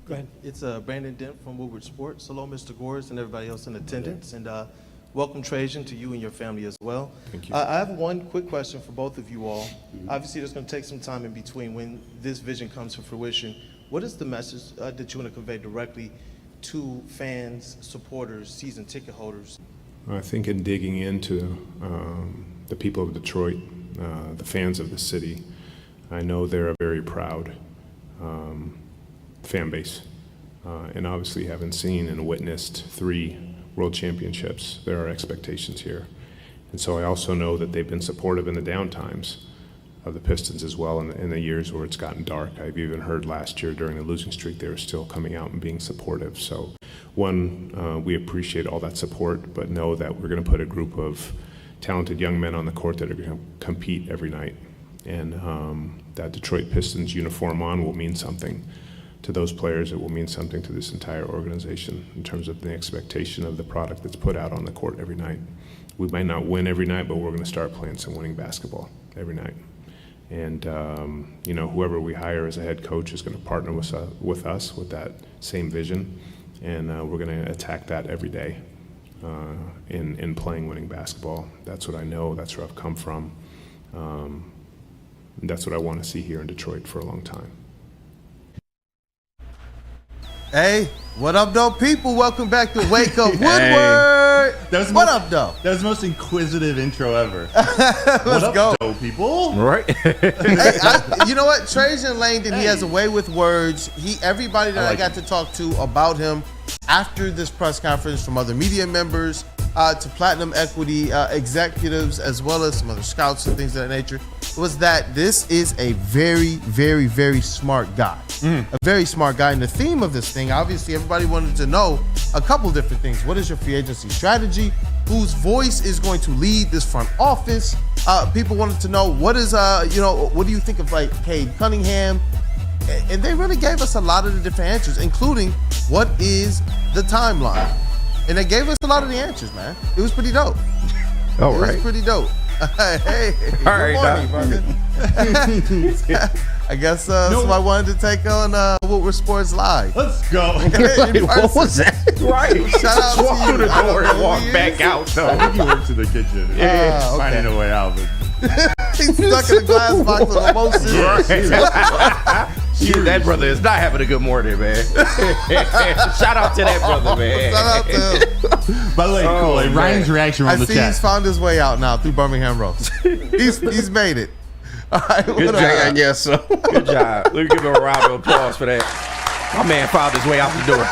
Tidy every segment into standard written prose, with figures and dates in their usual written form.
Go ahead. It's Brandon Dent from Woodward Sports. Hello, Mr. Gores and everybody else in attendance. And welcome, Trajan, to you and your family as well. Thank you. I have one quick question for both of you all. Obviously, there's going to take some time in between when this vision comes to fruition. What is the message that you want to convey directly to fans, supporters, season ticket holders? I think in digging into the people of Detroit, the fans of the city, I know they're a very proud fan base. And obviously having seen and witnessed 3 world championships, there are expectations here. And so I also know that they've been supportive in the down times of the Pistons as well in the years where it's gotten dark. I've even heard last year during the losing streak they were still coming out and being supportive. So we appreciate all that support, but know that we're going to put a group of talented young men on the court that are going to compete every night. And that Detroit Pistons uniform on will mean something to those players. It will mean something to this entire organization in terms of the expectation of the product that's put out on the court every night. We might not win every night, but we're going to start playing some winning basketball every night. And whoever we hire as a head coach is going to partner with us with that same vision, and we're going to attack that every day in playing winning basketball. That's what I know. That's where I've come from. And that's what I want to see here in Detroit for a long time. Hey, what up, though, people? Welcome back to Wake Up Woodward. What up, though? That was the most inquisitive intro ever. Let's go, though, people. Right. Hey, you know what? Trajan Langdon, he has a way with words. Everybody that I got to talk to about him after this press conference, from other media members to Platinum Equity executives, as well as some other scouts and things of that nature, was that this is a very, very, very smart guy. A very smart guy. And the theme of this thing, obviously, everybody wanted to know a couple different things. What is your free agency strategy? Whose voice is going to lead this front office? People wanted to know what is, what do you think of like Cade Cunningham? And they really gave us a lot of the different answers, including what is the timeline. And they gave us a lot of the answers, man. It was pretty dope. It was pretty dope. Hey, good morning, brother. I guess somebody wanted to take on Woodward Sports Live. Let's go. What was that? Right. Shout out walk to through you. the door and walk back out, though. I think he works in the kitchen. Okay. Finding a way out. He's stuck in a glass box with a Shoot, that brother is not having a good morning, man. Shout out to that brother, man. Shout out to him. By the way, cool. Ryan's reaction on the I see chat. he's found his way out now through Birmingham Roast. He's made it. All right, Good job. I guess so. Good job. Let me give him a round of applause for that. My man found his way out the door.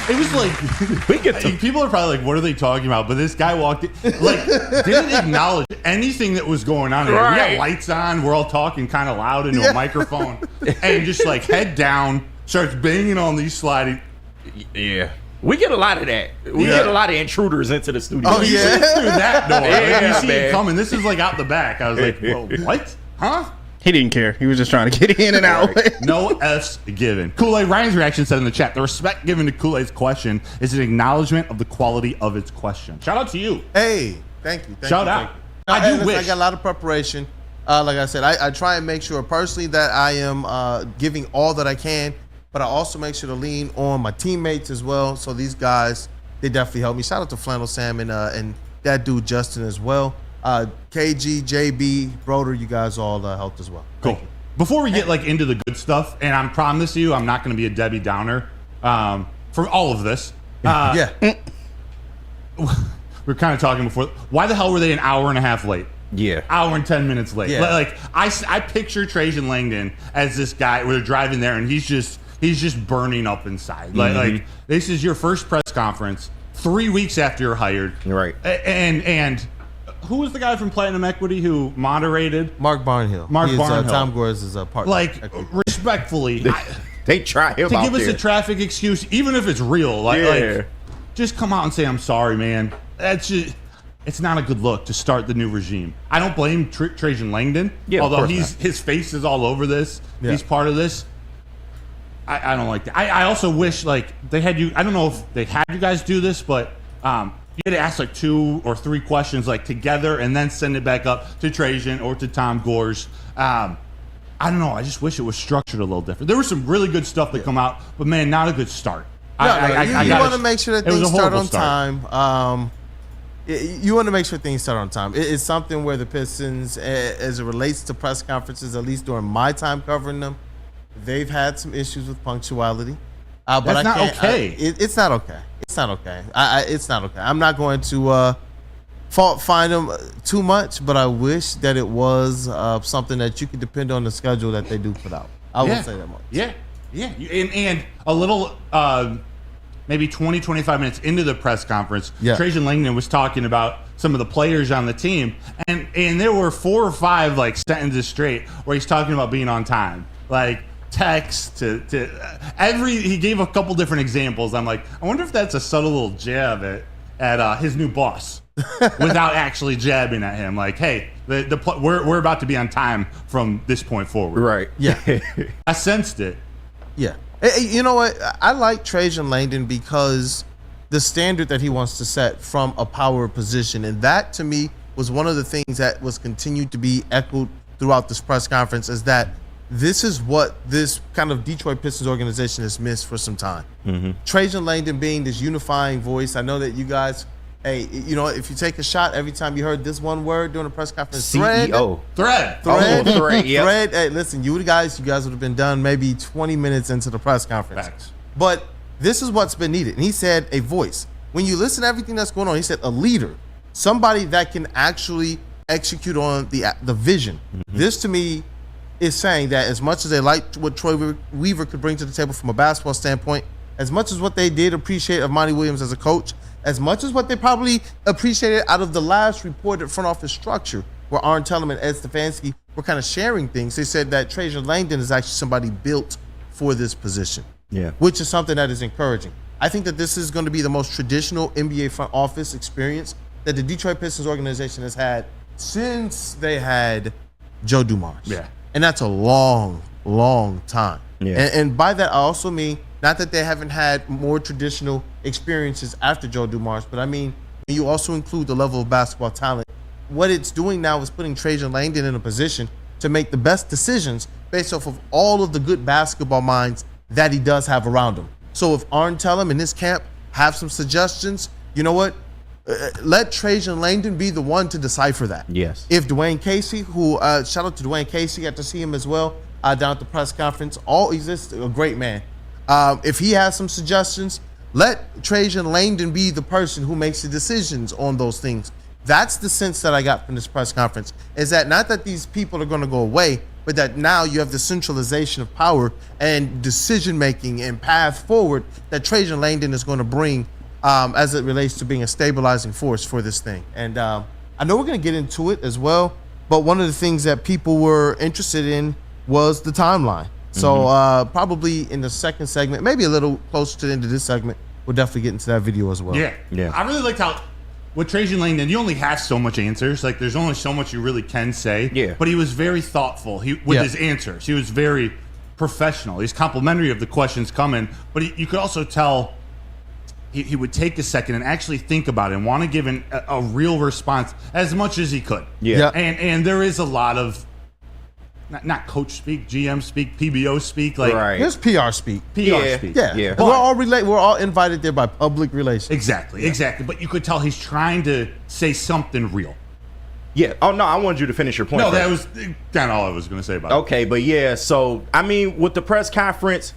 It was like, people are probably like, what are they talking about? But this guy walked in, didn't acknowledge anything that was going on. Right. We got lights on. We're all talking kind of loud into a microphone. And just like head down, starts banging on these sliding. Yeah. We get a lot of that. We get a lot of intruders into the studio. Oh, You see it through that door. Yeah, you see man. it coming. This is like out the back. I was like, whoa, what? Huh? He didn't care. He was just trying to get in and out. No F's given. Kool-Aid, Ryan's reaction said in the chat, the respect given to Kool-Aid's question is an acknowledgement of the quality of its question. Shout out to you. Hey, thank you. Shout out. I do wish. I got a lot of preparation. Like I said, I try and make sure personally that I am giving all that I can, but I also make sure to lean on my teammates as well. So these guys, they definitely help me. Shout out to Flannel Sam and that dude Justin as well. KG, JB, Broder, you guys all helped as well. Cool. Before we get into the good stuff, and I promise you, I'm not going to be a Debbie Downer for all of this. Yeah. We're kind of talking before. Why the hell were they an hour and a half late? Yeah. Hour and 10 minutes late. Yeah. I picture Trajan Langdon as this guy where they're driving there and he's just burning up inside. Like this is your first press conference 3 weeks after you're hired. Right. And who was the guy from Platinum Equity who moderated? Mark Barnhill. Barnhill. Tom Gores is a partner. Respectfully, they try him to out give us there. a traffic excuse, even if it's real. Just come out and say, I'm sorry, man. It's not a good look to start the new regime. I don't blame Trajan Langdon, although his face is all over this. Yeah. He's part of this. I don't like that. I also wish they had you. I don't know if they had you guys do this, but you had to ask 2 or 3 questions together and then send it back up to Trajan or to Tom Gores. I don't know. I just wish it was structured a little different. There was some really good stuff that come out, but man, not a good start. You want to make sure that things start on time. You want to make sure things start on time. It's something where the Pistons, as it relates to press conferences, at least during my time covering them, they've had some issues with punctuality. But That's not okay. It's not okay. It's not okay. It's not okay. I'm not going to find them too much, but I wish that it was something that you could depend on the schedule that they do put out. I will say that much. Yeah. And a little, maybe 20, 25 minutes into the press conference, Trajan Langdon was talking about some of the players on the team, and there were 4 or 5 like sentences straight where he's talking about being on time, like text to he gave a couple different examples. I'm like, I wonder if that's a subtle little jab at his new boss without actually jabbing at him. Like, hey, we're about to be on time from this point forward. Right. Yeah. I sensed it. Yeah. You know what? I like Trajan Langdon because the standard that he wants to set from a power position, and that to me was one of the things that was continued to be echoed throughout this press conference, is that this is what this kind of Detroit Pistons organization has missed for some time. Trajan Langdon being this unifying voice. I know that you guys, hey, you know, if you take a shot every time you heard this one word during a press conference, CEO. Thread. Thread. Hey, listen, you guys would have been done maybe 20 minutes into the press conference. Facts. But this is what's been needed. And he said a voice. When you listen to everything that's going on, he said a leader, somebody that can actually execute on the vision. This to me is saying that as much as they liked what Troy Weaver could bring to the table from a basketball standpoint, as much as what they did appreciate of Monty Williams as a coach, as much as what they probably appreciated out of the last reported front office structure, where Arn Tellem and Ed Stefanski were kind of sharing things, they said that Trajan Langdon is actually somebody built for this position, which is something that is encouraging. I think that this is going to be the most traditional NBA front office experience that the Detroit Pistons organization has had since they had Joe Dumars. Yeah. And that's a long, long time. Yeah. And by that, I also mean not that they haven't had more traditional experiences after Joe Dumars, but I mean, when you also include the level of basketball talent, what it's doing now is putting Trajan Langdon in a position to make the best decisions based off of all of the good basketball minds that he does have around him. So if Arn Tellem and his camp have some suggestions, you know what? Let Trajan Langdon be the one to decipher that. Yes. If Dwayne Casey, who shout out to Dwayne Casey, got to see him as well down at the press conference. He's just a great man. If he has some suggestions, let Trajan Langdon be the person who makes the decisions on those things. That's the sense that I got from this press conference, is that not that these people are going to go away, but that now you have the centralization of power and decision-making and path forward that Trajan Langdon is going to bring as it relates to being a stabilizing force for this thing. And I know we're going to get into it as well, but one of the things that people were interested in was the timeline. So probably in the second segment, maybe a little closer to the end of this segment, we'll definitely get into that video as well. Yeah. I really liked how with Trajan Langdon, you only have so much answers. Like, there's only so much you really can say. Yeah. But he was very thoughtful with his answers. He was very professional. He's complimentary of the questions coming, but you could also tell he would take a second and actually think about it and want to give a real response as much as he could. Yeah. And there is a lot of not coach speak, GM speak, PBO speak, like Here's PR speak. Speak. Yeah. We're all invited there by public relations. Exactly. But you could tell he's trying to say something real. Yeah. Oh, no, I wanted you to finish your point. No, that was kind of all I was going to say about it. Okay, but yeah, so, I mean, with the press conference,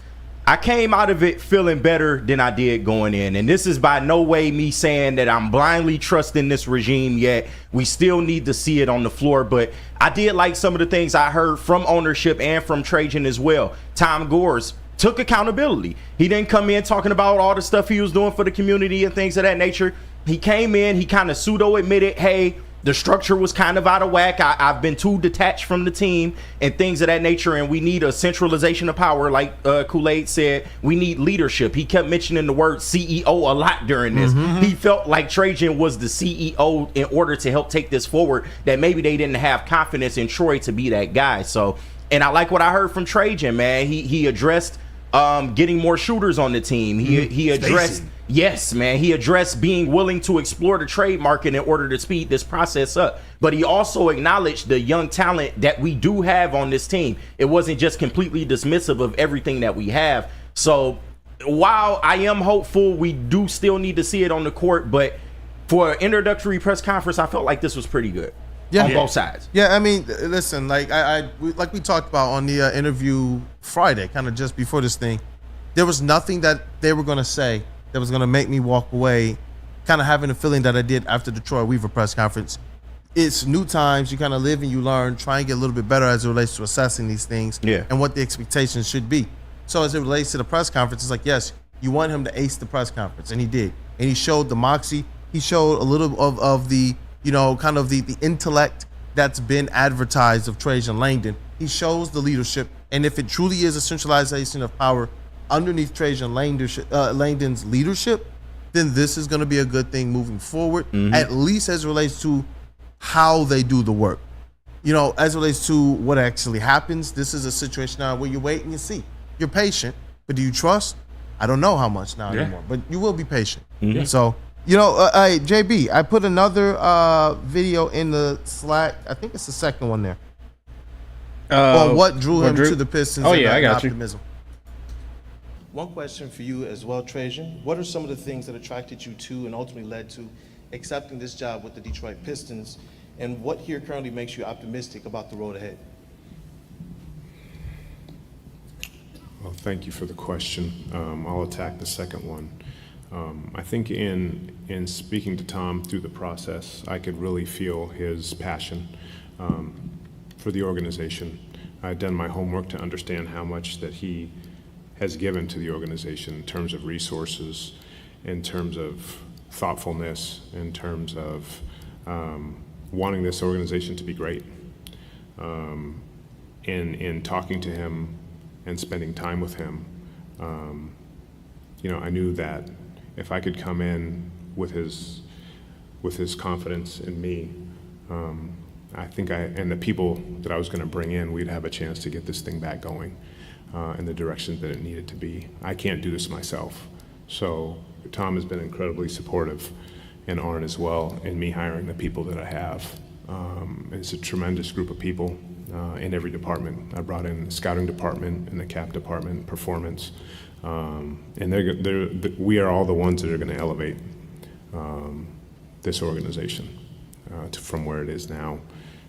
I came out of it feeling better than I did going in. And this is by no way me saying that I'm blindly trusting this regime yet. We still need to see it on the floor. But I did like some of the things I heard from ownership and from Trajan as well. Tom Gores took accountability. He didn't come in talking about all the stuff he was doing for the community and things of that nature. He came in, he kind of pseudo-admitted, hey, the structure was kind of out of whack. I've been too detached from the team and things of that nature, and we need a centralization of power, like Kool-Aid said. We need leadership. He kept mentioning the word CEO a lot during this. He felt like Trajan was the CEO in order to help take this forward, that maybe they didn't have confidence in Troy to be that guy. So, and I like what I heard from Trajan, man. He addressed getting more shooters on the team. He addressed he addressed being willing to explore the trade market in order to speed this process up. But he also acknowledged the young talent that we do have on this team. It wasn't just completely dismissive of everything that we have. So while I am hopeful, we do still need to see it on the court, but for an introductory press conference, I felt like this was pretty good on both sides. Yeah, I mean, listen, like like we talked about on the interview Friday, kind of just before this thing, there was nothing that they were going to say that was going to make me walk away kind of having a feeling that I did after the Troy Weaver press conference. It's new times. You kind of live and you learn, try and get a little bit better as it relates to assessing these things and what the expectations should be. So as it relates to the press conference, it's like, yes, you want him to ace the press conference, and he did. And he showed the moxie. He showed a little of the, kind of the intellect that's been advertised of Trajan Langdon. He shows the leadership. And if it truly is a centralization of power underneath Trajan Langdon's leadership, then this is going to be a good thing moving forward, at least as it relates to how they do the work. As it relates to what actually happens, this is a situation now where you wait and you see. You're patient, but do you trust? I don't know how much now anymore, but you will be patient. So, JB, I put another video in the Slack. I think it's the second one there. On what drew him to the Pistons and I got Optimism. One question for you as well, Trajan. What are some of the things that attracted you to and ultimately led to accepting this job with the Detroit Pistons? And what here currently makes you optimistic about the road ahead? Well, thank you for the question. I'll attack the second one. I think in speaking to Tom through the process, I could really feel his passion for the organization. I've done my homework to understand how much that he has given to the organization in terms of resources, in terms of thoughtfulness, in terms of wanting this organization to be great. In talking to him and spending time with him, I knew that if I could come in with his confidence in me, I think and the people that I was going to bring in, we'd have a chance to get this thing back going in the direction that it needed to be. I can't do this myself. So Tom has been incredibly supportive, and Arn as well, in me hiring the people that I have. It's a tremendous group of people in every department. I brought in the scouting department and the cap department, performance, and we are all the ones that are going to elevate this organization from where it is now,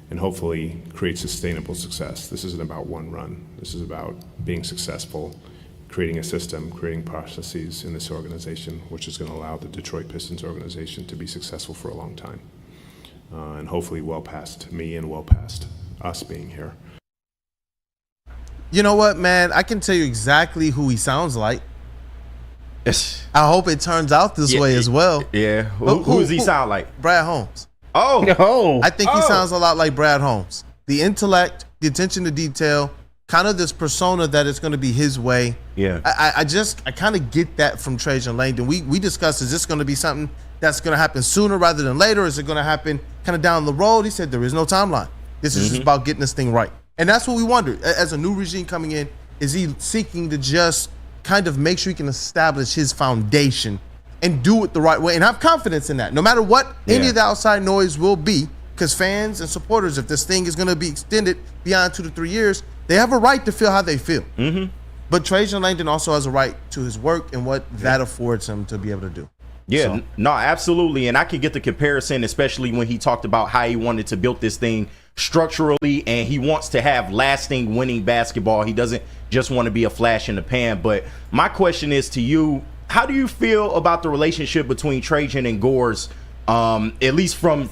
and hopefully create sustainable success. This isn't about one run. This is about being successful, creating a system, creating processes in this organization, which is going to allow the Detroit Pistons organization to be successful for a long time, and hopefully well past me and well past us being here. You know what, man? I can tell you exactly who he sounds like. I hope it turns out this way as well. Yeah. Who does he sound like? Brad Holmes. Oh. No. I think he sounds a lot like Brad Holmes. The intellect, the attention to detail, kind of this persona that it's going to be his way. Yeah. I kind of get that from Trajan Langdon. We discussed, is this going to be something that's going to happen sooner rather than later? Is it going to happen kind of down the road? He said there is no timeline. This is just about getting this thing right. And that's what we wondered. As a new regime coming in, is he seeking to just kind of make sure he can establish his foundation and do it the right way and have confidence in that, no matter what any of the outside noise will be, because fans and supporters, if this thing is going to be extended beyond 2 to 3 years, they have a right to feel how they feel. But Trajan Langdon also has a right to his work and what that affords him to be able to do. Yeah, So- no, absolutely. And I could get the comparison, especially when he talked about how he wanted to build this thing structurally, and he wants to have lasting winning basketball. He doesn't just want to be a flash in the pan. But my question is to you, how do you feel about the relationship between Trajan and Gores, at least from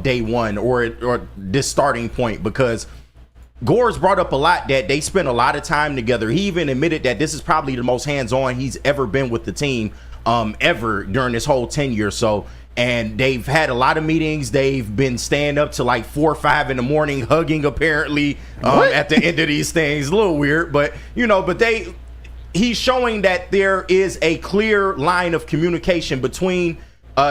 day one or this starting point? Because Gores brought up a lot that they spent a lot of time together. He even admitted that this is probably the most hands-on he's ever been with the team ever during this whole tenure. So, and they've had a lot of meetings. They've been staying up to like 4 or 5 in the morning, hugging apparently at the end of these things. A little weird, but he's showing that there is a clear line of communication between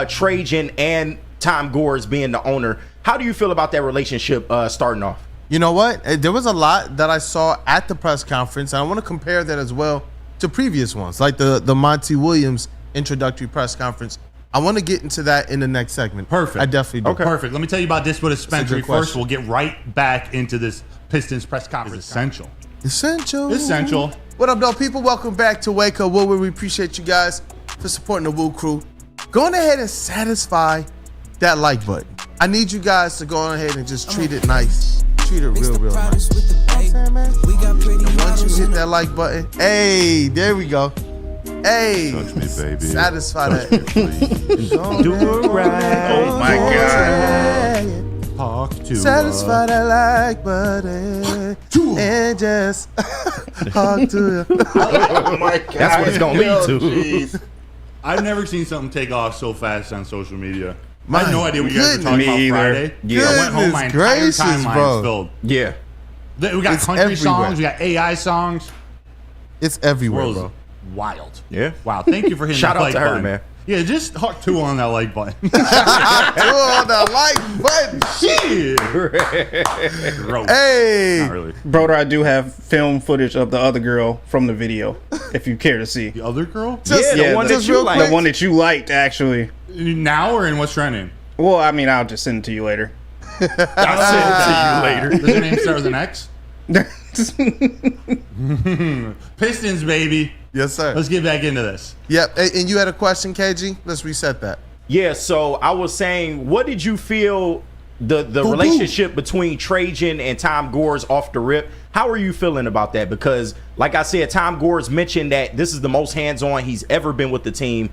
Trajan and Tom Gores being the owner. How do you feel about that relationship starting off? You know what? There was a lot that I saw at the press conference, and I want to compare that as well to previous ones, like the Monty Williams introductory press conference. I want to get into that in the next segment. Perfect. I definitely do. Okay. Perfect. Let me tell you about Diswood Dispensary first. We'll get right back into this Pistons press conference. Essential. What up, though, people? Welcome back to Wake Up Woodward. We appreciate you guys for supporting the Woo Crew. Go on ahead and satisfy that like button. I need you guys to go on ahead and just treat it nice. Treat it real nice. And once you hit that like button, hey, there we go. Hey, touch me, baby. Satisfy that. Do it right. Oh my God. Talk to Satisfy that like button and just talk to you. Oh my God. That's what it's gonna lead to. Geez. I've never seen something take off so fast on social media. My I had no idea what you guys were talking Me about either. Friday. Yeah. I went home, my entire Goodness gracious, timeline bro. was filled. Yeah. We got It's country everywhere. songs, we got AI songs. It's everywhere, World's bro. wild. Yeah. Wow. Thank you for hitting Shout the out like to her, button. man. Yeah, just talk to on that like button. On the like button. Shit. Gross. Hey. Not really. Broder, I do have film footage of the other girl from the video, if you care to see. The other girl? Just, Yeah, the one that just you real like. quick. The one that you liked, actually. Now or in what's trending? Well, I mean, I'll just send it to you later. I'll send it to you later. Does her name start with an X? Pistons, baby. Yes, sir. Let's get back into this. Yep. And you had a question, KG? Let's reset that. Yeah, so I was saying, what did you feel the relationship between Trajan and Tom Gores off the rip? How are you feeling about that? Because, like I said, Tom Gores mentioned that this is the most hands-on he's ever been with the team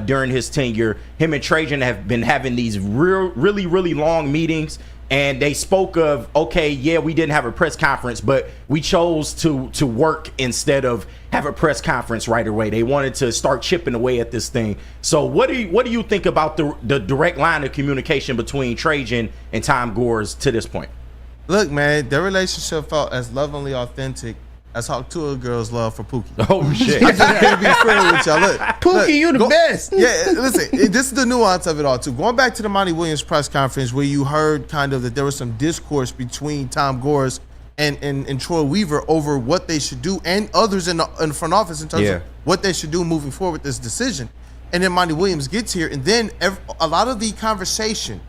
during his tenure. Him and Trajan have been having these really long meetings, and they spoke of, okay, yeah, we didn't have a press conference, but we chose to work instead of have a press conference right away. They wanted to start chipping away at this thing. So what do you think about the direct line of communication between Trajan and Tom Gores to this point? Look, man, their relationship felt as lovingly authentic as Hawk Tour girls' love for Pookie. Oh shit! I just can't be friends with y'all. Look, Pookie, you the best. Yeah, listen, this is the nuance of it all, too. Going back to the Monty Williams press conference where you heard kind of that there was some discourse between Tom Gores and Troy Weaver over what they should do and others in the front office in terms of what they should do moving forward with this decision. And then Monty Williams gets here, and then a lot of the conversation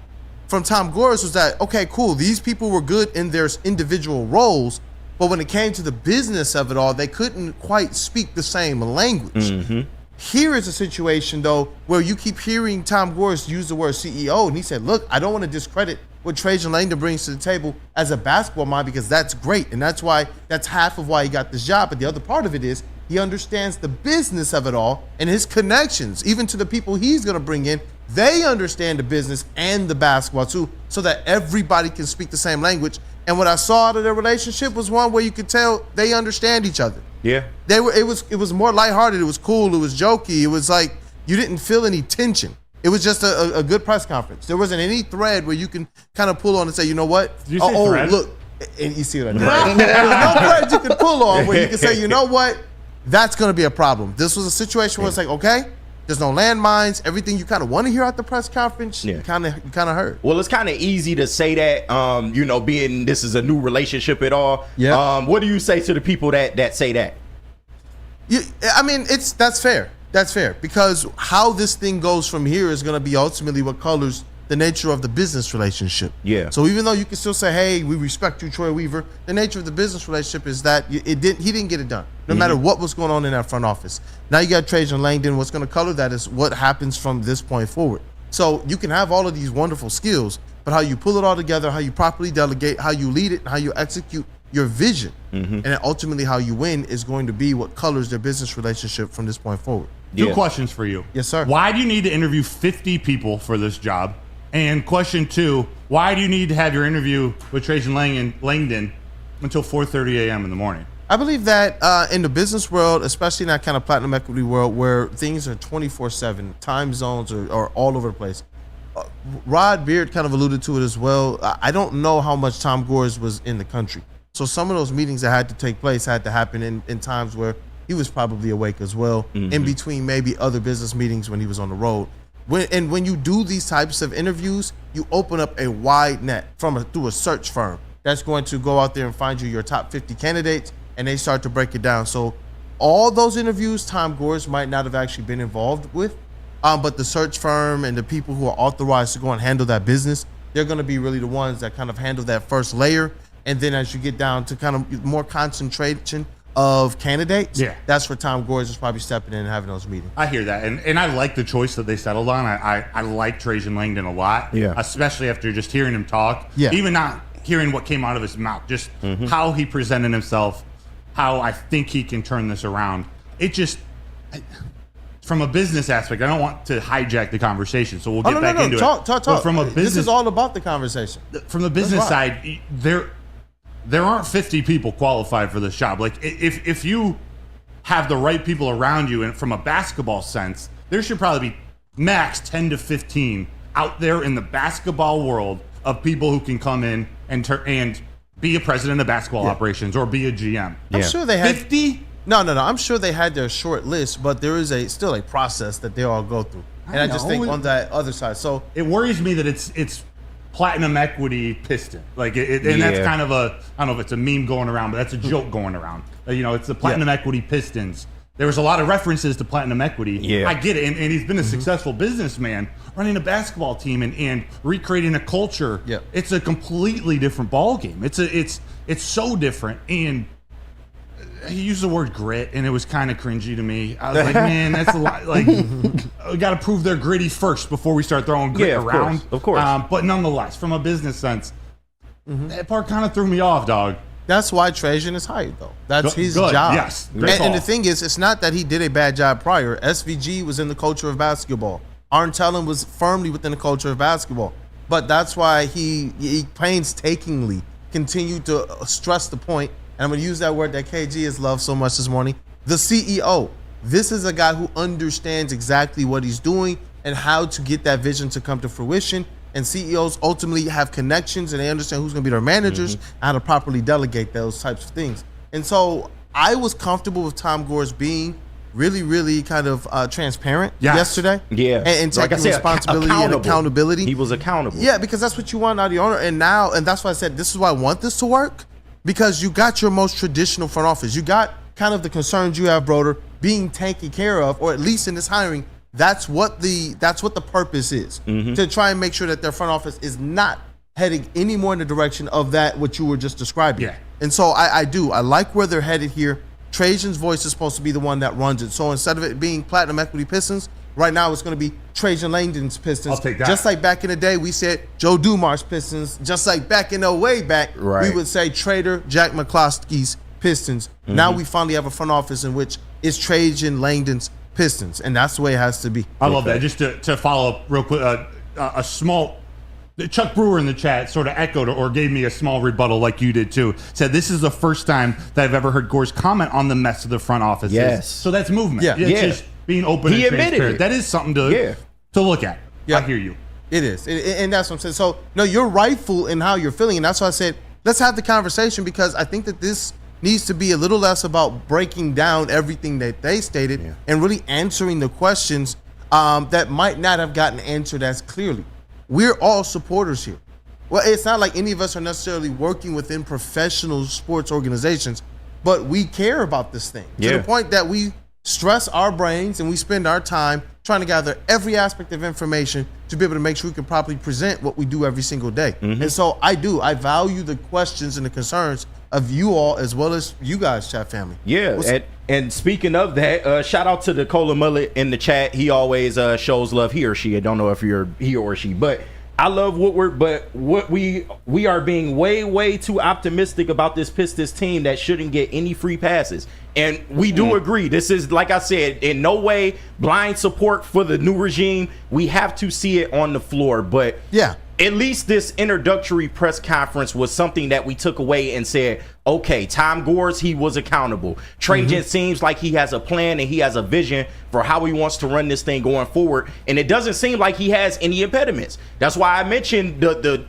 from Tom Gores was that, okay, cool, these people were good in their individual roles, but when it came to the business of it all, they couldn't quite speak the same language. Mm-hmm. Here is a situation, though, where you keep hearing Tom Gores use the word CEO, and he said, look, I don't want to discredit what Trajan Langdon brings to the table as a basketball mind, because that's great, and that's half of why he got this job. But the other part of it is he understands the business of it all and his connections, even to the people he's going to bring in. They understand the business and the basketball, too, so that everybody can speak the same language. And what I saw out of their relationship was one where you could tell they understand each other. Yeah. It was more lighthearted. It was cool. It was jokey. It was like you didn't feel any tension. It was just a good press conference. There wasn't any thread where you can kind of pull on and say, you know what? Did you say thread? Look. And you see what I did. There was no thread you could pull on where you can say, you know what? That's going to be a problem. This was a situation where it's like, okay, there's no landmines. Everything you kind of want to hear at the press conference, you kind of heard. Well, it's kind of easy to say that, being this is a new relationship at all. Yeah. What do you say to the people that say that? I mean, that's fair. That's fair, because how this thing goes from here is going to be ultimately what colors the nature of the business relationship. Yeah. So even though you can still say, hey, we respect you, Troy Weaver, the nature of the business relationship is that he didn't get it done, no matter what was going on in that front office. Now you got Trajan Langdon. What's going to color that is what happens from this point forward. So you can have all of these wonderful skills, but how you pull it all together, how you properly delegate, how you lead it, and how you execute your vision, and then ultimately how you win is going to be what colors their business relationship from this point forward. Two questions for you. Yes, sir. Why do you need to interview 50 people for this job? And question two, why do you need to have your interview with Trajan Langdon until 4:30 a.m. in the morning? I believe that in the business world, especially in that kind of platinum equity world where things are 24/7, time zones are all over the place. Rod Beard kind of alluded to it as well. I don't know how much Tom Gores was in the country. So some of those meetings that had to take place had to happen in times where he was probably awake as well, in between maybe other business meetings when he was on the road. When you do these types of interviews, you open up a wide net through a search firm. that's going to go out there and find you your top 50 candidates, and they start to break it down. So all those interviews, Tom Gores might not have actually been involved with, but the search firm and the people who are authorized to go and handle that business, they're going to be really the ones that kind of handle that first layer. And then as you get down to kind of more concentration of candidates, that's where Tom Gores is probably stepping in and having those meetings. I hear that, and I like the choice that they settled on. I like Trajan Langdon a lot, especially after just hearing him talk. Even not hearing what came out of his mouth, just how he presented himself, how I think he can turn this around. It just, from a business aspect, I don't want to hijack the conversation, so we'll get back into it. Talk. But from a business, this is all about the conversation. From the business side, there aren't 50 people qualified for this job. Like, if you have the right people around you, and from a basketball sense, there should probably be max 10 to 15 out there in the basketball world of people who can come in and be a president of basketball operations or be a GM. I'm sure they had 50. No. I'm sure they had their short list, but there is still a process that they all go through. And I just think on that other side, so it worries me that it's platinum equity Piston, like and that's kind of I don't know if it's a meme going around, but that's a joke going around. It's the platinum equity Pistons. There was a lot of references to platinum equity. I get it, and he's been a successful businessman running a basketball team and recreating a culture. It's a completely different ball game. It's so different, and he used the word grit, and it was kind of cringy to me. I was like, man, that's a lot. Like, we got to prove they're gritty first before we start throwing grit around. Of course. But nonetheless, from a business sense, that part kind of threw me off, dog. That's why Trajan is hired, though. That's his job. Yes. And the thing is, it's not that he did a bad job prior. SVG was in the culture of basketball. Arntellen was firmly within the culture of basketball. But that's why he painstakingly continued to stress the point, and I'm going to use that word that KG has loved so much this morning, the CEO. This is a guy who understands exactly what he's doing and how to get that vision to come to fruition. And CEOs ultimately have connections, and they understand who's going to be their managers and how to properly delegate those types of things. And so I was comfortable with Tom Gores being really, really kind of transparent yesterday. And taking responsibility and accountability. He was accountable. Yeah, because that's what you want out of your owner. And that's why I said this is why I want this to work, because you got your most traditional front office. You got kind of the concerns you have, Broder, being taken care of, or at least in this hiring. That's what the purpose is, to try and make sure that their front office is not heading any more in the direction of that what you were just describing. And so I like where they're headed here. Trajan's voice is supposed to be the one that runs it. So instead of it being Platinum Equity Pistons, right now it's going to be Trajan Langdon's Pistons. I'll take that. Just like back in the day, we said Joe Dumar's Pistons. Just like back in the way back, we would say Trader Jack McCloskey's Pistons. Now we finally have a front office in which it's Trajan Langdon's Pistons, and that's the way it has to be. I love that. Just to follow up real quick, a small Chuck Brewer in the chat sort of echoed or gave me a small rebuttal like you did too. Said this is the first time that I've ever heard Gores comment on the mess of the front office. So that's movement. It's just being open and transparent. That is something to look at. I hear you. It is. And that's what I'm saying. So, no, you're rightful in how you're feeling, and that's why I said let's have the conversation, because I think that this needs to be a little less about breaking down everything that they stated and really answering the questions that might not have gotten answered as clearly. We're all supporters here. Well, it's not like any of us are necessarily working within professional sports organizations, but we care about this thing to the point that we stress our brains and we spend our time trying to gather every aspect of information to be able to make sure we can properly present what we do every single day. And so I value the questions and the concerns of you all as well as you guys, chat family. And speaking of that, shout out to the Cola Mullet in the chat. He always shows love, he or she. I don't know if you're he or she, but I love Woodward, but what we are being way too optimistic about this Pistons team that shouldn't get any free passes. And we do agree. This is, like I said, in no way blind support for the new regime. We have to see it on the floor. But at least this introductory press conference was something that we took away and said, okay, Tom Gores, he was accountable. Trajan seems like he has a plan and he has a vision for how he wants to run this thing going forward. And it doesn't seem like he has any impediments. That's why I mentioned the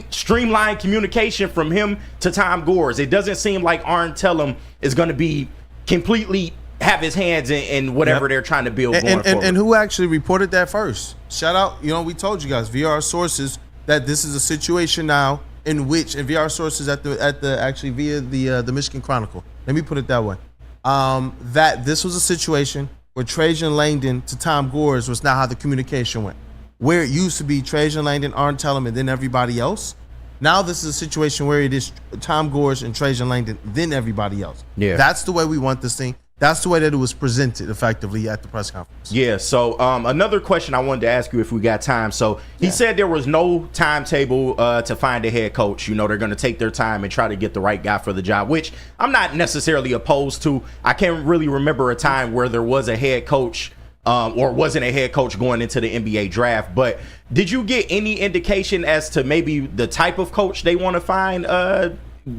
streamlined communication from him to Tom Gores. It doesn't seem like Arntellen is going to be completely have his hands in whatever they're trying to build going forward. And who actually reported that first? Shout out, we told you guys via our sources that this is a situation now in which, and via our sources actually via the Michigan Chronicle, let me put it that way, that this was a situation where Trajan Langdon to Tom Gores was not how the communication went. Where it used to be Trajan Langdon, Arn Tellem, and then everybody else. Now this is a situation where it is Tom Gores and Trajan Langdon, then everybody else. Yeah. That's the way we want this thing. That's the way that it was presented effectively at the press conference. Yeah, so another question I wanted to ask you if we got time. So he said there was no timetable to find a head coach. You know, they're going to take their time and try to get the right guy for the job, which I'm not necessarily opposed to. I can't really remember a time where there was a head coach or wasn't a head coach going into the NBA draft. But did you get any indication as to maybe the type of coach they want to find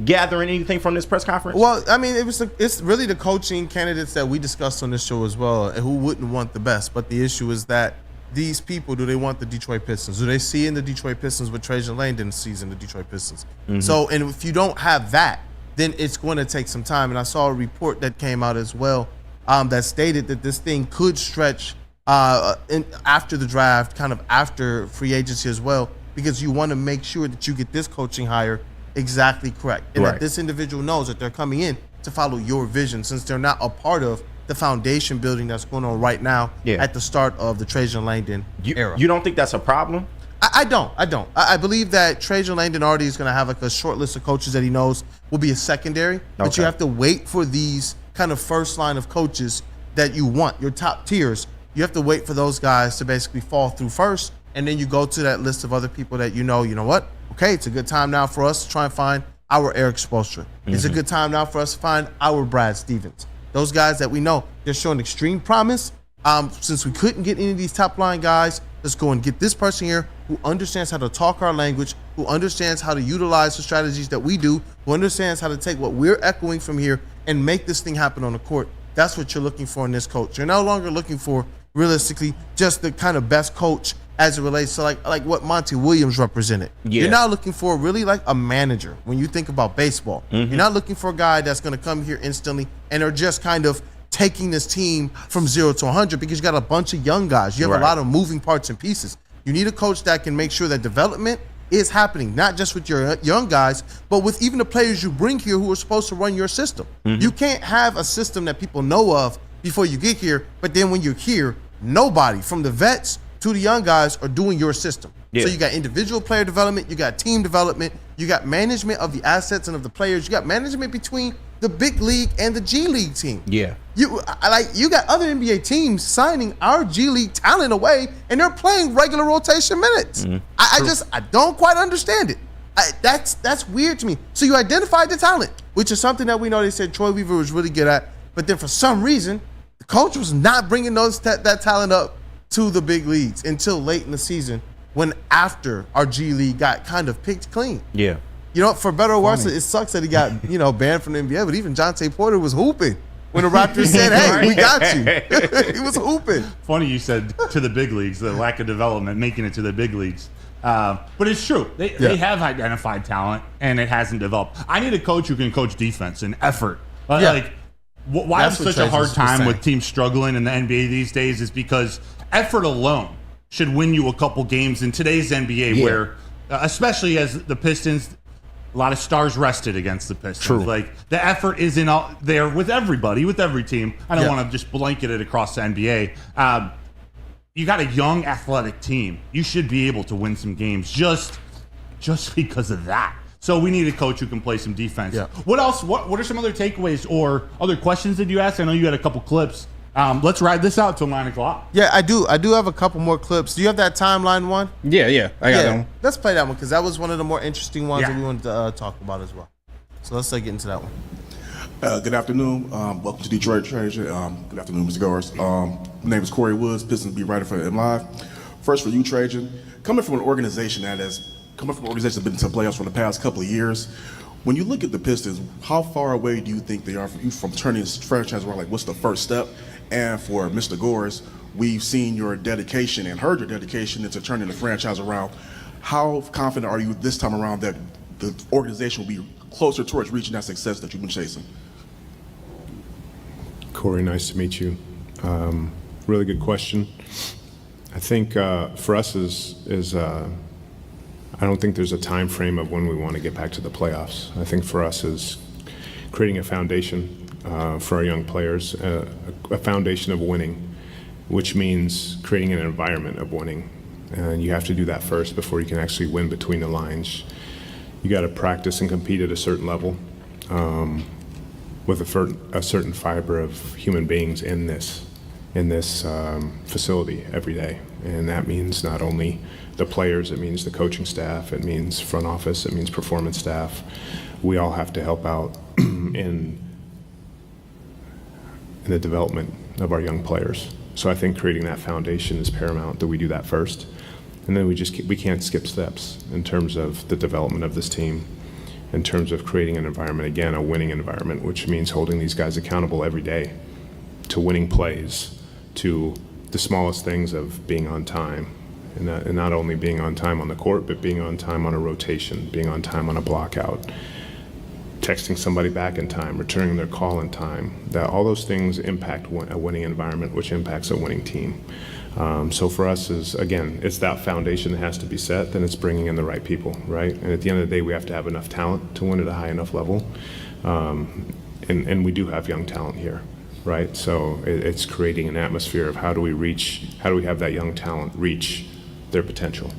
gathering anything from this press conference? Well, I mean, it's really the coaching candidates that we discussed on this show as well, and who wouldn't want the best. But the issue is that these people, do they want the Detroit Pistons? Do they see in the Detroit Pistons what Trajan Langdon sees in the Detroit Pistons? Mm-hmm. So, and if you don't have that, then it's going to take some time. And I saw a report that came out as well that stated that this thing could stretch after the draft, kind of after free agency as well, because you want to make sure that you get this coaching hire exactly correct, and that this individual knows that they're coming in to follow your vision, since they're not a part of the foundation building that's going on right now at the start of the Trajan Langdon era. You don't think that's a problem? I don't. I believe that Trajan Langdon already is going to have like a short list of coaches that he knows will be a secondary, but you have to wait for these kind of first line of coaches that you want, your top tiers. You have to wait for those guys to basically fall through first, and then you go to that list of other people that you know what? Okay, it's a good time now for us to try and find our Eric Spoelstra. It's a good time now for us to find our Brad Stevens. Those guys that we know, they're showing extreme promise. Since we couldn't get any of these top-line guys, let's go and get this person here who understands how to talk our language, who understands how to utilize the strategies that we do, who understands how to take what we're echoing from here and make this thing happen on the court. That's what you're looking for in this coach. You're no longer looking for, realistically, just the kind of best coach as it relates to like what Monty Williams represented. You're now looking for really like a manager when you think about baseball. You're not looking for a guy that's going to come here instantly and are just kind of taking this team from 0 to 100, because you got a bunch of young guys. You have a lot of moving parts and pieces. You need a coach that can make sure that development is happening, not just with your young guys, but with even the players you bring here who are supposed to run your system. You can't have a system that people know of before you get here, but then when you're here, nobody from the vets to the young guys are doing your system. So you got individual player development, you got team development, you got management of the assets and of the players, you got management between the big league and the G League team. You got other NBA teams signing our G League talent away, and they're playing regular rotation minutes. I don't quite understand it. That's weird to me. So you identified the talent, which is something that we know they said Troy Weaver was really good at, but then for some reason, the coach was not bringing that talent up to the big leagues until late in the season, when after our G League got kind of picked clean. You know, for better or worse, it sucks that he got banned from the NBA, but even Jonte Porter was hooping when the Raptors said, hey, we got you. He was hooping. Funny you said to the big leagues, the lack of development, making it to the big leagues. But it's true. They have identified talent, and it hasn't developed. I need a coach who can coach defense and effort. Like, why have such a hard time with teams struggling in the NBA these days is because effort alone should win you a couple games in today's NBA where, especially as the Pistons, a lot of stars rested against the Pistons. Like, the effort isn't all there with everybody, with every team. I don't want to just blanket it across the NBA. You got a young, athletic team. You should be able to win some games just because of that. So we need a coach who can play some defense. What else? What are some other takeaways or other questions that you asked? I know you had a couple clips. Let's ride this out till 9 o'clock. Yeah, I do. I do have a couple more clips. Do you have that timeline one? Yeah. I got that one. Let's play that one, because that was one of the more interesting ones that we wanted to talk about as well. So let's get into that one. Good afternoon. Welcome to Detroit Trajan. Good afternoon, Mr. Goers. My name is Corey Woods, Pistons beat writer for M Live. First for you, Trajan. Coming from an organization that's been to playoffs for the past couple of years, when you look at the Pistons, how far away do you think they are from turning this franchise around? Like, what's the first step? And for Mr. Gores, we've seen your dedication and heard your dedication into turning the franchise around. How confident are you this time around that the organization will be closer towards reaching that success that you've been chasing? Corey, nice to meet you. Really good question. I think for us is don't think there's a time frame of when we want to get back to the playoffs. I think for us is creating a foundation for our young players, a foundation of winning, which means creating an environment of winning. And you have to do that first before you can actually win between the lines. You got to practice and compete at a certain level with a certain fiber of human beings in this facility every day. And that means not only the players, it means the coaching staff, it means front office, it means performance staff. We all have to help out in the development of our young players. So I think creating that foundation is paramount, that we do that first. And then we can't skip steps in terms of the development of this team, in terms of creating an environment, again, a winning environment, which means holding these guys accountable every day to winning plays, to the smallest things of being on time. And not only being on time on the court, but being on time on a rotation, being on time on a block out, texting somebody back in time, returning their call in time. That all those things impact a winning environment, which impacts a winning team. So for us is, again, it's that foundation that has to be set, then it's bringing in the right people, right? And at the end of the day, we have to have enough talent to win at a high enough level. And we do have young talent here, right? So it's creating an atmosphere of how do we have that young talent reach their potential.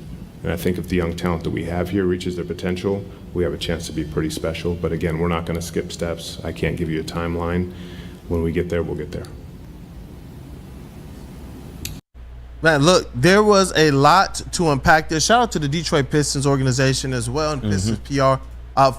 And I think if the young talent that we have here reaches their potential, we have a chance to be pretty special. But again, we're not going to skip steps. I can't give you a timeline. When we get there, we'll get there. Man, look, there was a lot to unpack there. Shout out to the Detroit Pistons organization as well, and Pistons PR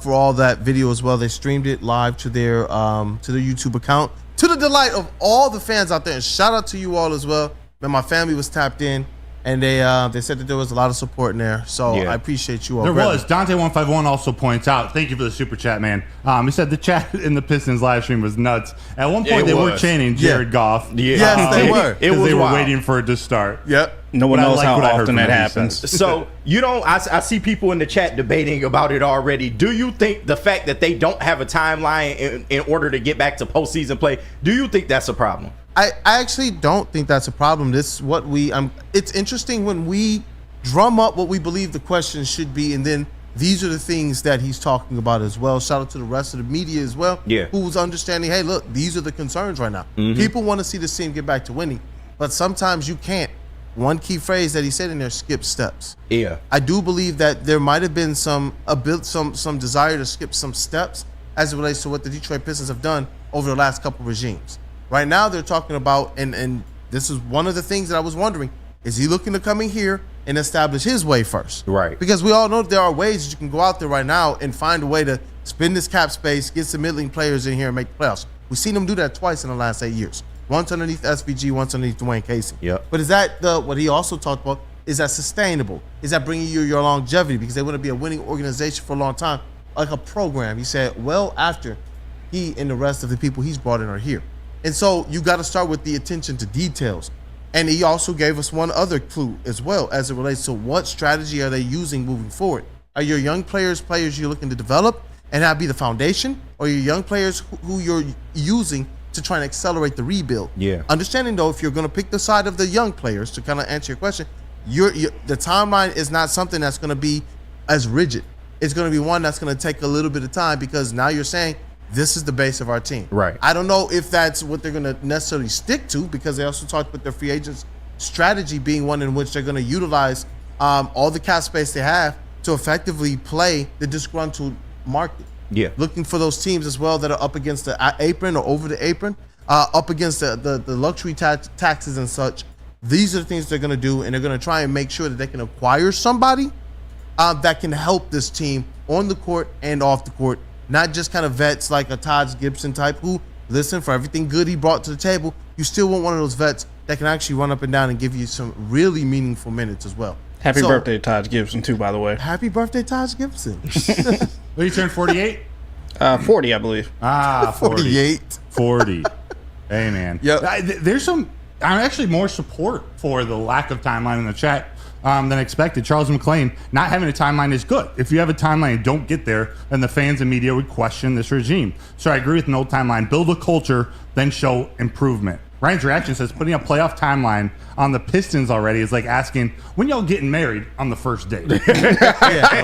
for all that video as well. They streamed it live to their YouTube account, to the delight of all the fans out there. And shout out to you all as well. Man, my family was tapped in, and they said that there was a lot of support in there. So I appreciate you all. There was. Dante151 also points out, thank you for the super chat, man. He said the chat in the Pistons live stream was nuts. At one point, they were chanting Jared Goff. Yeah. Yes, they were. Because they were waiting for it to start. Yep. No one knows how often that happens. So I see people in the chat debating about it already. Do you think the fact that they don't have a timeline in order to get back to postseason play, do you think that's a problem? I actually don't think that's a problem. This is what it's interesting when we drum up what we believe the question should be, and then these are the things that he's talking about as well. Shout out to the rest of the media as well, who's understanding, hey, look, these are the concerns right now. People want to see this team get back to winning, but sometimes you can't. One key phrase that he said in there, skip steps. Yeah. I do believe that there might have been some desire to skip some steps as it relates to what the Detroit Pistons have done over the last couple regimes. Right now, they're talking about, and this is one of the things that I was wondering, is he looking to come in here and establish his way first? Right. Because we all know there are ways that you can go out there right now and find a way to spend this cap space, get some middling players in here and make the playoffs. We've seen him do that twice in the last 8 years. Once underneath SVG, once underneath Dwayne Casey. Yep. But is that what he also talked about? Is that sustainable? Is that bringing you your longevity? Because they want to be a winning organization for a long time, like a program. He said, well, after he and the rest of the people he's brought in are here. And so you got to start with the attention to details. And he also gave us one other clue as well as it relates to what strategy are they using moving forward. Are your young players you're looking to develop and have be the foundation, or your young players who you're using to try and accelerate the rebuild? Yeah. Understanding, though, if you're going to pick the side of the young players to kind of answer your question, the timeline is not something that's going to be as rigid. It's going to be one that's going to take a little bit of time, because now you're saying this is the base of our team. Right. I don't know if that's what they're going to necessarily stick to, because they also talked about their free agents strategy being one in which they're going to utilize all the cap space they have to effectively play the disgruntled market. Yeah. Looking for those teams as well that are up against the apron or over the apron, up against the luxury taxes and such. These are the things they're going to do, and they're going to try and make sure that they can acquire somebody that can help this team on the court and off the court. Not just kind of vets like a Taj Gibson type who, listen, for everything good he brought to the table, you still want one of those vets that can actually run up and down and give you some really meaningful minutes as well. Happy birthday, Taj Gibson, too, by the way. Happy birthday, Taj Gibson. Well, you turned 48? 40, I believe. 48. 40. Hey, man. Yep. There's actually more support for the lack of timeline in the chat than expected. Charles McClain, not having a timeline is good. If you have a timeline and don't get there, then the fans and media would question this regime. So I agree with an old timeline. Build a culture, then show improvement. Ryan's reaction says putting a playoff timeline on the Pistons already is like asking when y'all getting married on the first date. I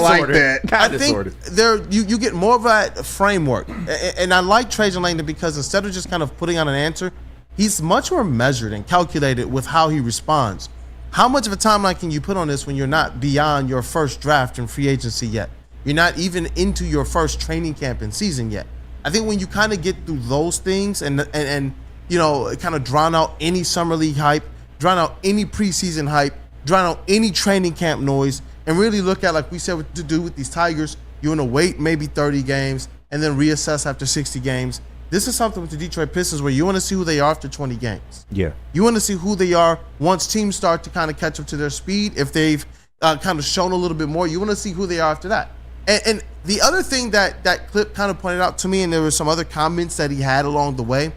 like that. I think you get more of a framework, and I like Trajan Langdon because instead of just kind of putting on an answer, he's much more measured and calculated with how he responds. How much of a timeline can you put on this when you're not beyond your first draft and free agency yet? You're not even into your first training camp and season yet. I think when you kind of get through those things and kind of drown out any summer league hype, drown out any preseason hype, drown out any training camp noise, and really look at, like we said, what to do with these Tigers. You want to wait maybe 30 games and then reassess after 60 games. This is something with the Detroit Pistons where you want to see who they are after 20 games. Yeah. You want to see who they are once teams start to kind of catch up to their speed. If they've kind of shown a little bit more, you want to see who they are after that. And the other thing that clip kind of pointed out to me, and there were some other comments that he had along the way,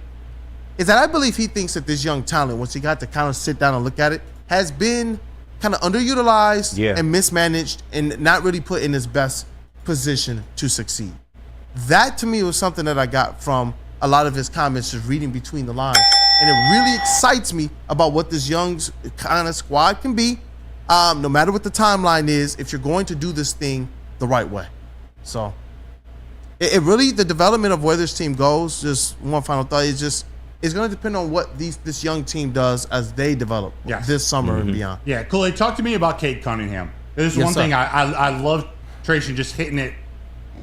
is that I believe he thinks that this young talent, once he got to kind of sit down and look at it, has been kind of underutilized and mismanaged and not really put in his best position to succeed. That, to me, was something that I got from a lot of his comments, just reading between the lines. And it really excites me about what this young kind of squad can be, no matter what the timeline is, if you're going to do this thing the right way. So it really, the development of where this team goes, just one final thought, is going to depend on what this young team does as they develop this summer and beyond. Yeah, Kool-Aid, talk to me about Cade Cunningham. This is one thing I love Trajan just hitting it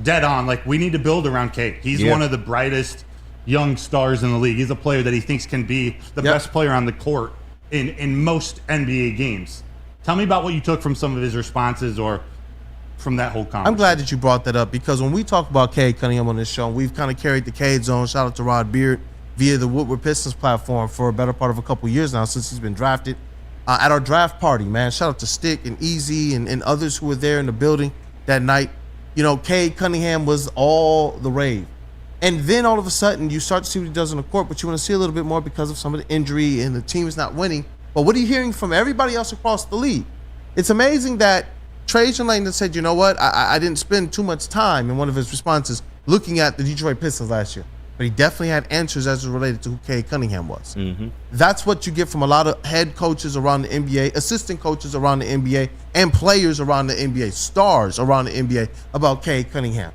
dead on. Like, we need to build around Cade. He's one of the brightest young stars in the league. He's a player that he thinks can be the best player on the court in most NBA games. Tell me about what you took from some of his responses or from that whole conversation. I'm glad that you brought that up because when we talk about Cade Cunningham on this show, we've kind of carried the Cade zone, shout out to Rod Beard, via the Woodward Pistons platform for a better part of a couple years now since he's been drafted. At our draft party, man, shout out to Stick and Easy and others who were there in the building that night. You know, Cade Cunningham was all the rave. And then all of a sudden, you start to see what he does on the court, but you want to see a little bit more because of some of the injury and the team is not winning. But what are you hearing from everybody else across the league? It's amazing that Trajan Langdon said, you know what, I didn't spend too much time in one of his responses looking at the Detroit Pistons last year. But he definitely had answers as it related to who Cade Cunningham was. That's what you get from a lot of head coaches around the NBA, assistant coaches around the NBA, and players around the NBA, stars around the NBA about Cade Cunningham.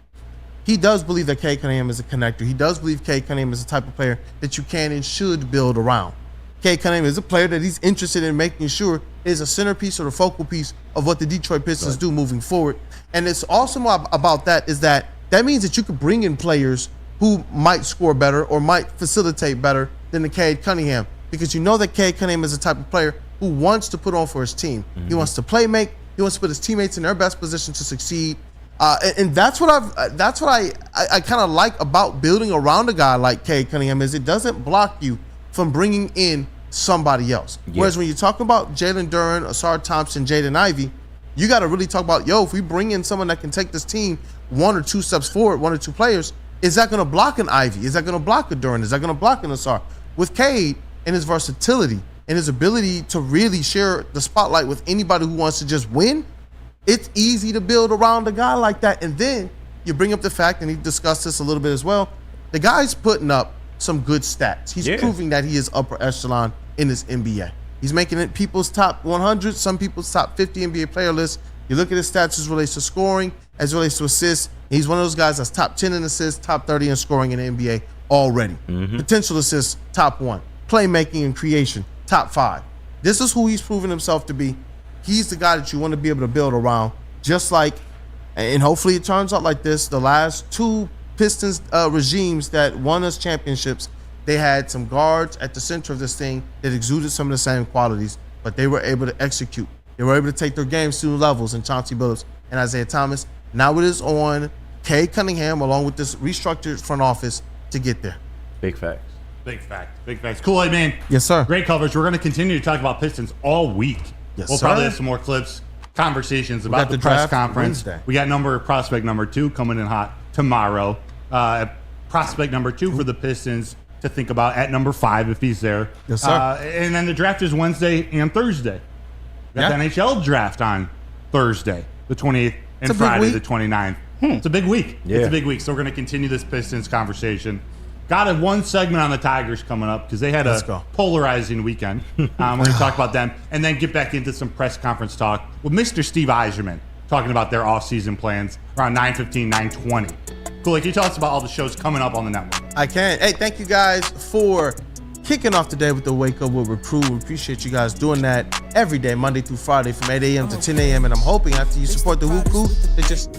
He does believe that Cade Cunningham is a connector. He does believe Cade Cunningham is the type of player that you can and should build around. Cade Cunningham is a player that he's interested in making sure is a centerpiece or the focal piece of what the Detroit Pistons do moving forward. And it's awesome about that is that means that you could bring in players who might score better or might facilitate better than the Cade Cunningham, because you know that Cade Cunningham is the type of player who wants to put on for his team. He wants to play make. He wants to put his teammates in their best position to succeed. And that's what I kind of like about building around a guy like Cade Cunningham is it doesn't block you from bringing in somebody else. Whereas when you talk about Jalen, Duren, Asar Thompson, Jaden Ivey, you got to really talk about, if we bring in someone that can take this team one or two steps forward, one or two players, is that going to block an Ivy? Is that going to block a Duren? Is that going to block an Asar? With Cade and his versatility and his ability to really share the spotlight with anybody who wants to just win, it's easy to build around a guy like that. And then you bring up the fact, and he discussed this a little bit as well, the guy's putting up some good stats. He's proving that he is upper echelon in this NBA. He's making it people's top 100, some people's top 50 NBA player list. You look at his stats as it relates to scoring, as it relates to assists. He's one of those guys that's top 10 in assists, top 30 in scoring in the NBA already. Potential assists, top 1. Playmaking and creation, top 5. This is who he's proven himself to be. He's the guy that you want to be able to build around, just like, and hopefully it turns out like this, the last two Pistons regimes that won us championships, they had some guards at the center of this thing that exuded some of the same qualities, but they were able to execute. They were able to take their games to new levels in Chauncey Billups and Isaiah Thomas. Now it is on Cade Cunningham, along with this restructured front office, to get there. Big facts. Big facts. Big facts. Kool-Aid, man. Yes, sir. Great coverage. We're going to continue to talk about Pistons all week. Yes, we'll sir. probably have some more clips, conversations about got the the press draft conference. Wednesday. We got prospect number 2 coming in hot tomorrow. Prospect number 2 for the Pistons to think about at number 5 if he's there. Yes, sir. And then the draft is Wednesday and Thursday. Got the NHL draft on Thursday, the 28th, and Friday, the 29th. It's a big week. Yeah. It's a big week. So we're going to continue this Pistons conversation Got one segment on the Tigers coming up because they had a polarizing weekend. We're going to talk about them and then get back into some press conference talk with Mr. Steve Yzerman talking about their offseason plans around 9:15, 9:20. Cool. Can you tell us about all the shows coming up on the network? I can. Hey, thank you guys for kicking off the day with the Wake Up Woodward crew. We appreciate you guys doing that every day, Monday through Friday from 8 a.m. to 10 a.m. And I'm hoping after you support the Hoop Crew, it just